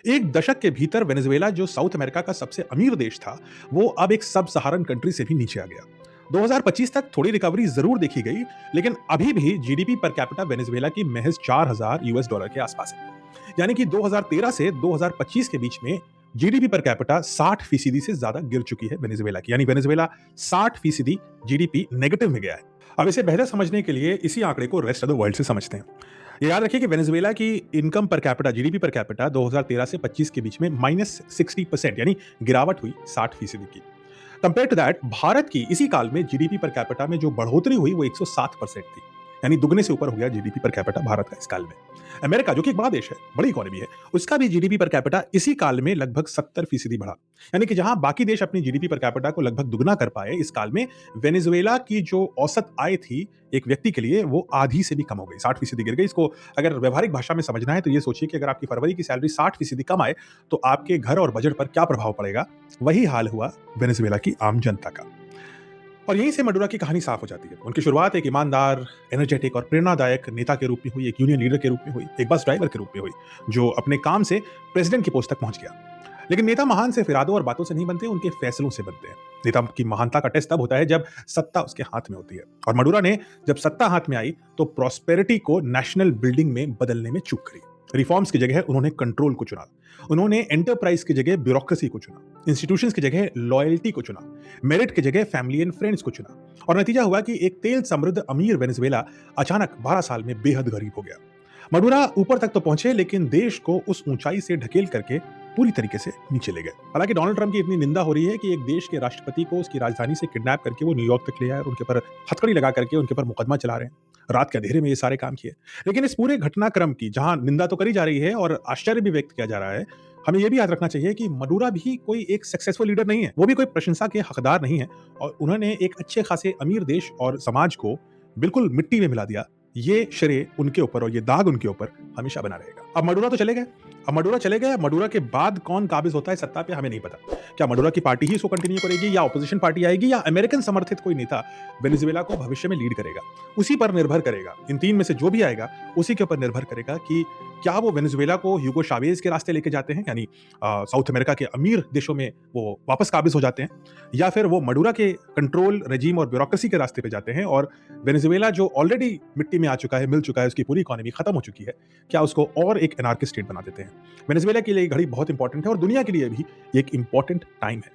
एक दशक के भीतर वेनेजुएला जो साउथ अमेरिका का सबसे अमीर देश था, वो अब एक सब सहारन कंट्री से भी नीचे आ गया। 2025 तक थोड़ी रिकवरी जरूर देखी गई, लेकिन अभी भी जीडीपी पर कैपिटा वेनेजुएला की महज 4000 यूएस डॉलर के आसपास है। यानी कि 2013 से 2025 के बीच में जीडीपी पर कैपिटा 60% से ज्यादा गिर चुकी है वेनेजुएला की। यानी वेनेजुएला 60% जीडीपी नेगेटिव में गया है। अब इसे बेहतर समझने के लिए इसी आंकड़े को रेस्ट ऑफ द वर्ल्ड से समझते हैं। ये याद रखिए कि वेनेजुएला की income per capita, GDP per capita 2013 से 25 के बीच में -60% यानी गिरावट हुई 60% की। कंपेयर टू दैट भारत की इसी काल में जीडीपी पर कैपिटा में जो बढ़ोतरी हुई वो 107% थी। यानी दुगने से ऊपर हो गया जीडीपी पर कैपिटा भारत का इस काल में। अमेरिका जो कि एक बड़ा देश है, बड़ी इकोनॉमी है, उसका भी जीडीपी पर कैपिटा इसी काल में लगभग 70% बढ़ा। यानी कि जहां बाकी देश अपनी जीडीपी पर कैपिटा को लगभग दुगना कर पाए, इस काल में वेनेजुएला की जो औसत आय थी एक व्यक्ति के लिए, वो आधी से भी कम हो गई, 60% गिर गई। इसको अगर व्यवहारिक भाषा में समझना है तो ये सोचिए कि अगर आपकी फरवरी की सैलरी 60% कम आए तो आपके घर और बजट पर क्या प्रभाव पड़ेगा। वही हाल हुआ वेनेजुएला की आम जनता का। और यहीं से मडुरा की कहानी साफ हो जाती है। उनकी शुरुआत एक ईमानदार, एनर्जेटिक और प्रेरणादायक नेता के रूप में हुई, एक यूनियन लीडर के रूप में हुई, एक बस ड्राइवर के रूप में हुई, जो अपने काम से प्रेसिडेंट की पोस्ट तक पहुंच गया। लेकिन नेता महान सिर्फ इरादों और बातों से नहीं बनते, उनके फैसलों से बनते हैं। नेता की महानता का टेस्ट तब होता है जब सत्ता उसके हाथ में होती है। और मडुरा ने जब सत्ता हाथ में आई तो प्रॉस्पेरिटी को नेशनल बिल्डिंग में बदलने में चूक करी। रिफॉर्म्स की जगह उन्होंने कंट्रोल को चुना। उन्होंने एंटरप्राइज की जगह ब्यूरोक्रेसी को चुना, इंस्टीट्यूशंस की जगह लॉयल्टी को चुना, मेरिट की जगह फैमिली एंड फ्रेंड्स को चुना। और नतीजा हुआ कि एक तेल समृद्ध अमीर वेनेजुएला अचानक 12 साल में बेहद गरीब हो गया। मडुरा ऊपर तक तो पहुंचे, लेकिन देश को उस ऊंचाई से ढकेल करके पूरी तरीके से नीचे ले गए। हालांकि डोनाल्ड ट्रंप की इतनी निंदा हो रही है कि एक देश के राष्ट्रपति को उसकी राजधानी से किडनैप करके वो न्यूयॉर्क तक ले आए और उनके पर हथकड़ी लगा करके उनके पर मुकदमा चला रहे हैं। रात के अंधेरे में ये सारे काम किए। लेकिन इस पूरे घटनाक्रम की जहां निंदा तो करी जा रही है और आश्चर्य भी व्यक्त किया जा रहा है, हमें यह भी याद रखना चाहिए कि मडुरा भी कोई एक सक्सेसफुल लीडर नहीं है, वो भी कोई प्रशंसा के हकदार नहीं है। और उन्होंने एक अच्छे खासे अमीर देश और समाज को बिल्कुल मिट्टी में मिला दिया। ये श्रेय उनके ऊपर और ये दाग उनके ऊपर हमेशा बना रहेगा। अब मडुरा तो चले गए, मडुरा के बाद कौन काबिज होता है सत्ता पे हमें नहीं पता। क्या मडुरा की पार्टी ही इसको कंटिन्यू करेगी, या ऑपोजिशन पार्टी आएगी, या अमेरिकन समर्थित कोई नेता वेनेजुएला को भविष्य में लीड करेगा, उसी पर निर्भर करेगा। इन तीन में से जो भी आएगा उसी के ऊपर निर्भर करेगा कि क्या वो वेनेजुएला को ह्यूगो शावेज के रास्ते लेके जाते हैं, यानी साउथ अमेरिका के अमीर देशों में वो वापस काबिज हो जाते हैं, या फिर वो मडुरा के कंट्रोल, रेजिम और ब्यूरोक्रेसी के रास्ते पे जाते हैं और वेनेजुएला जो ऑलरेडी मिट्टी में आ चुका है, मिल चुका है, उसकी पूरी इकोनॉमी खत्म हो चुकी है, क्या उसको और एक एनार्किस्ट स्टेट बना देते हैं। वेनेजुएला के लिए घड़ी बहुत इंपॉर्टेंट है और दुनिया के लिए भी एक इंपॉर्टेंट टाइम है।